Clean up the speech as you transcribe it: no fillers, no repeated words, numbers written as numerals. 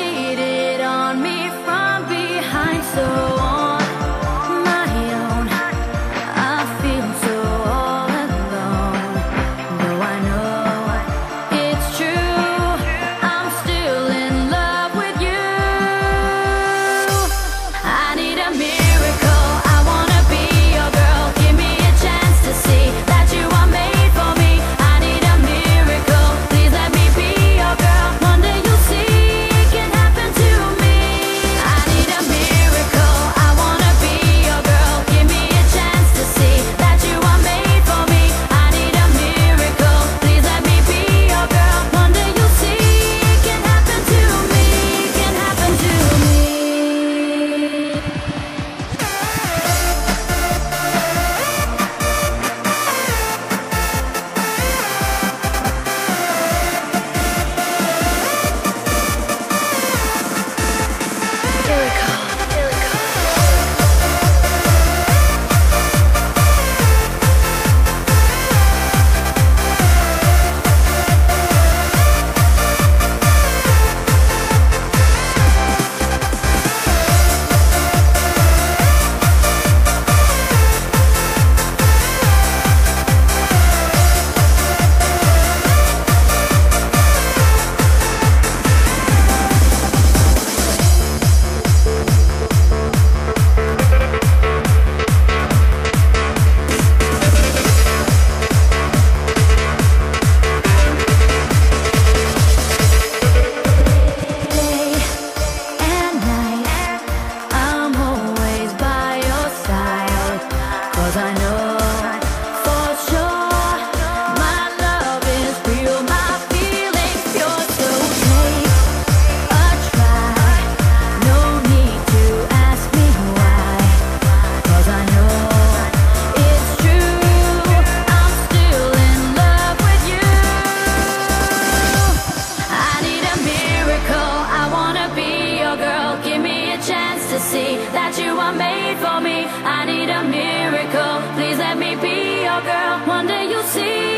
cheated on me from behind, so on my own I feel so all alone. Though I know it's true, I'm still in love with you. I need a miracle, I wanna be your girl. Give me a chance to see that you are made for me. I need a miracle, please let me be your girl. One day you'll see it can happen to me. I need a miracle, I wanna be your girl. Give me a chance to see that you are made for me. I need a miracle, please let me be your girl. One day you'll see it can happen to me, can happen to me. I know for sure my love is real, my feelings pure. So take a try, no need to ask me why, 'cause I know it's true, I'm still in love with you. I need a miracle, I wanna be your girl. Give me a chance to see that you are made for me. I need a miracle, please let me be your girl. One day you'll see